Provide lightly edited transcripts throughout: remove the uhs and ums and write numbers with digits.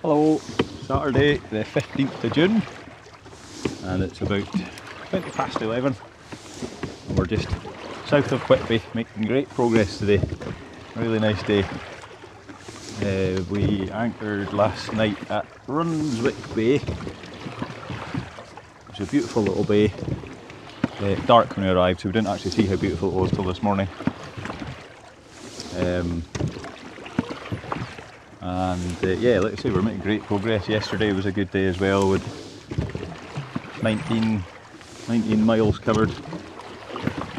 Hello, Saturday the 15th of June and it's about 20 past 11 and we're just south of Whitby, making great progress today. Really nice day. We anchored last night at Brunswick Bay. It's a beautiful little bay. Dark when we arrived, so we didn't actually see how beautiful it was till this morning. Yeah, like I say, we're making great progress. Yesterday was a good day as well, with 19 miles covered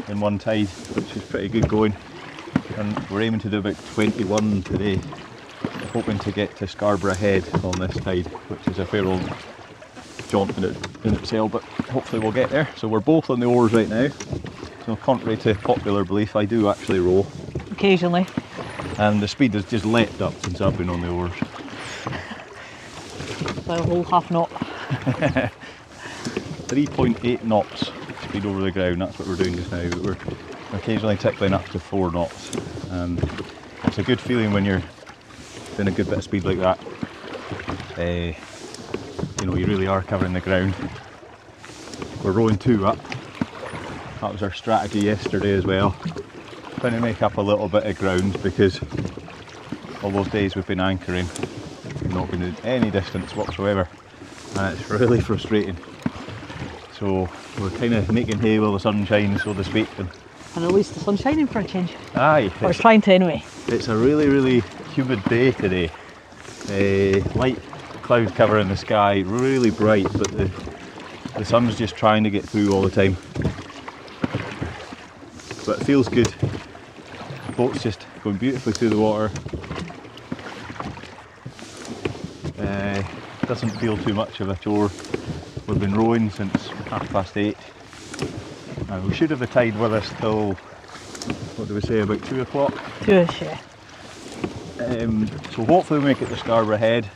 in one tide, which is pretty good going. And we're aiming to do about 21 today, hoping to get to Scarborough Head on this tide, which is a fair old jaunt in itself, but hopefully we'll get there. So we're both on the oars right now. So contrary to popular belief, I do actually row. Occasionally. And the speed has just leapt up since I've been on the oars. By a whole half knot. 3.8 knots speed over the ground, that's what we're doing just now. But we're occasionally tickling up to 4 knots. And it's a good feeling when you're doing a good bit of speed like that. You know, you really are covering the ground. We're rowing 2 up. That was our strategy yesterday as well. Trying to make up a little bit of ground, because all those days we've been anchoring, we've not been in any distance whatsoever, and it's really frustrating. So we're kind of making hay while the sun shines, so to speak. And at least the sun's shining for a change. Aye. Or it's trying to anyway. It's a really humid day today. Light cloud cover in the sky, really bright, but the sun's just trying to get through all the time. But it feels good. The boat's just going beautifully through the water. Doesn't feel too much of a chore. We've been rowing since 8:30. We should have the tide with us till, what do we say, about 2 o'clock? 2ish, yeah. So hopefully we make it to Scarborough Head.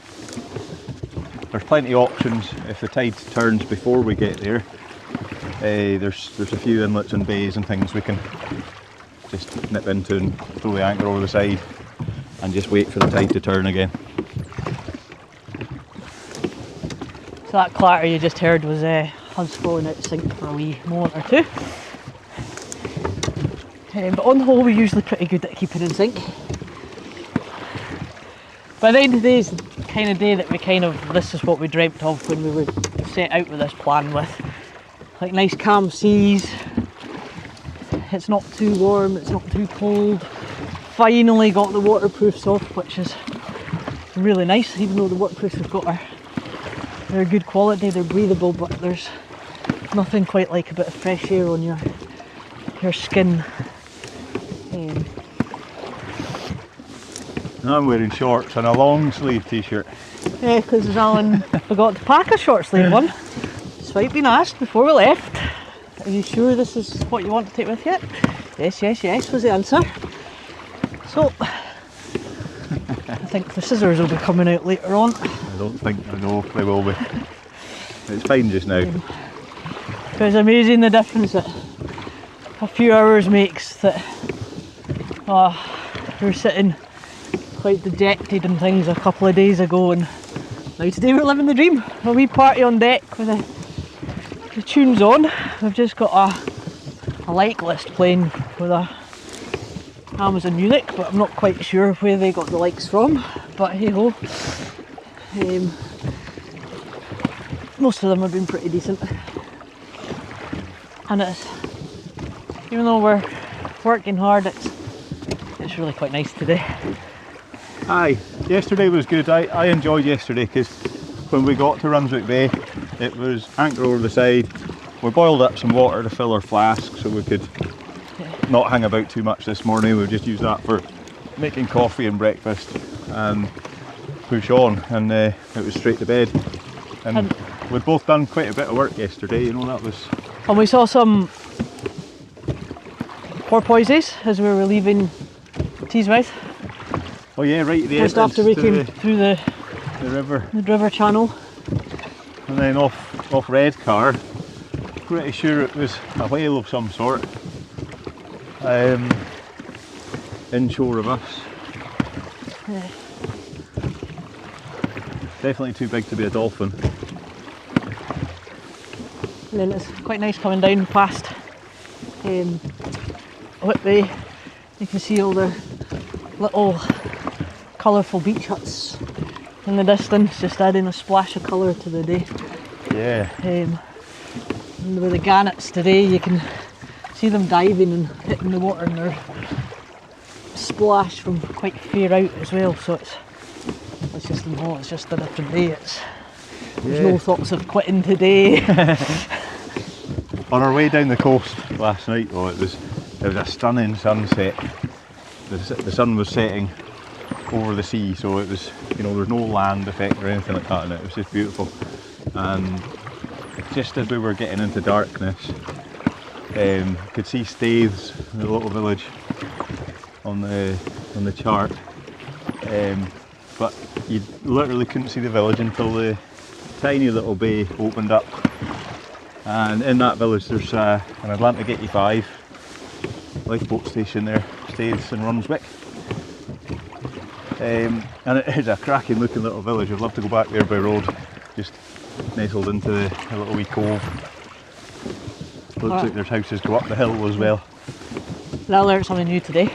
There's plenty of options if the tide turns before we get there. There's a few inlets and bays and things we can just nip into and throw the anchor over the side and just wait for the tide to turn again. So that clatter you just heard was us falling out sync for a wee moment or two. But on the whole we're usually pretty good at keeping in sync. By the end of the day is the kind of day that this is what we dreamt of when we were set out with this plan, with like nice calm seas. It's not too warm, it's not too cold. Finally got the waterproofs off, which is really nice, even though the waterproofs we've got they're good quality, they're breathable, but there's nothing quite like a bit of fresh air on your skin. I'm wearing shorts and a long sleeve t-shirt. Yeah, because Allan forgot to pack a short sleeve one. Despite being asked before we left, are you sure this is what you want to take with you? Yes was the answer. So, I think the scissors will be coming out later on. I know they will be. It's fine just now. It's amazing the difference that a few hours makes. That we were sitting quite dejected and things a couple of days ago, and now today we're living the dream. A wee party on deck with the tunes on. We've just got a like list playing with Amazon Music, but I'm not quite sure where they got the likes from, but hey ho. Most of them have been pretty decent, and even though we're working hard, it's really quite nice today. Aye, yesterday was good. I enjoyed yesterday, because when we got to Brunswick Bay, it was anchor over the side. We boiled up some water to fill our flask so we could not hang about too much this morning. We've just used that for making coffee and breakfast and push on, and it was straight to bed. And we'd both done quite a bit of work yesterday, you know, that was... And we saw some porpoises as we were leaving Teesmouth. Oh yeah, right at the just after we came through the river channel. And then off Redcar, pretty sure it was a whale of some sort. Inshore of us. Definitely too big to be a dolphin. And then it's quite nice coming down past Whitby. You can see all the little colourful beach huts in the distance, just adding a splash of colour to the day. Yeah. And with the gannets today, you can see them diving and hitting the water, and they're splashed from quite far out as well. So it's just a different day. There's no thoughts of quitting today. On our way down the coast last night, though, it was a stunning sunset. The sun was setting over the sea, so it was, you know, there's no land effect or anything like that in it. It was just beautiful. And just as we were getting into darkness, could see Staithes, the little village on the chart, but you literally couldn't see the village until the tiny little bay opened up. And in that village there's an Atlantic 85 lifeboat station there, Staithes in Runswick. And it is a cracking looking little village. I'd love to go back there by road, just nestled into a little wee cove. Looks like there's houses go up the hill as well. I learned something new today,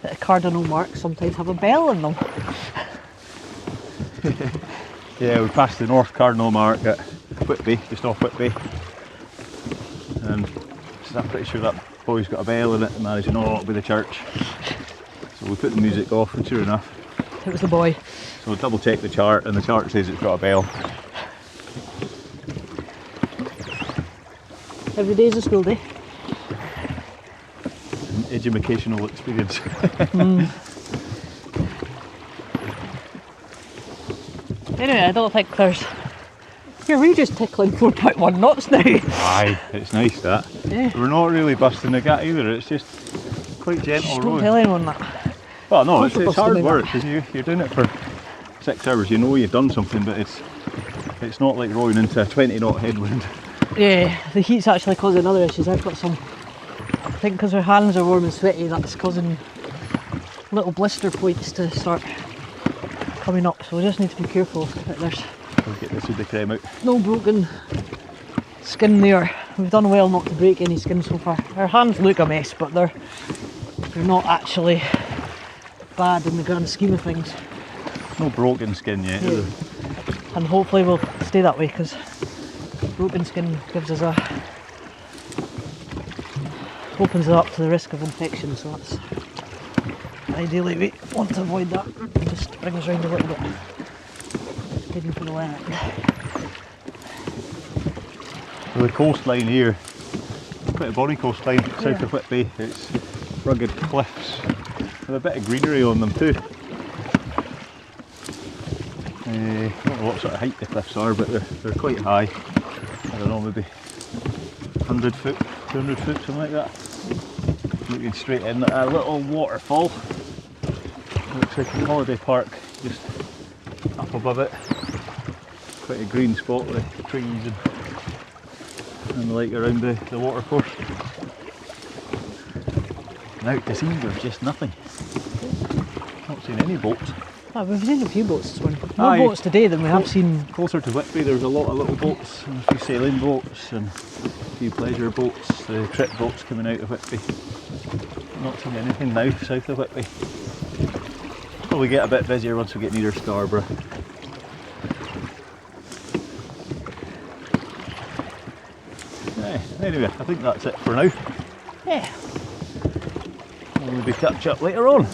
that cardinal marks sometimes have a bell in them. Yeah, we passed the North Cardinal Mark at Whitby, just off Whitby, and I'm pretty sure that boy's got a bell in it, and I said, no, it'll be the church. So we put the music off, and sure enough, it was the boy. So we double checked the chart, and the chart says it's got a bell. Every day is a school day. An educational experience. Anyway, I don't think there's... Here, we're just tickling 4.1 knots now. Aye, it's nice that. Yeah. We're not really busting the gut either, it's just quite gentle Don't rowing. tell anyone that. Well, no, Of course it's we're hard busting work because you're doing it for 6 hours. You know you've done something, but it's not like rowing into a 20 knot headwind. Yeah, the heat's actually causing other issues. I've got some... I think because our hands are warm and sweaty, that's causing little blister points to start coming up. So we just need to be careful that there's We'll get this with the creme out. no broken skin there. We've done well not to break any skin so far. Our hands look a mess, but they're not actually bad in the grand scheme of things. No broken skin yet, is there? And hopefully we'll stay that way, because broken skin gives us opens it up to the risk of infection, so that's ideally we want to avoid that. Just bring us round a little bit, heading for the land. So the coastline here, quite a bonny coastline south of Whitby. It's rugged cliffs with a bit of greenery on them too. I don't know what sort of height the cliffs are, but they're quite high. I don't know, maybe 100 foot, 200 foot, something like that. Looking straight in at a little waterfall. Looks like a holiday park just up above it. Quite a green spot with trees and the like around the watercourse. And out to sea there's just nothing. Not seen any boats. Oh, we've seen a few boats this morning. More Aye. boats today than we have seen. Closer to Whitby there's a lot of little boats, and a few sailing boats and a few pleasure boats, the trip boats coming out of Whitby. Not seen anything now south of Whitby. Probably get a bit busier once we get near Scarborough. Anyway, I think that's it for now. Yeah. We'll maybe catch up later on.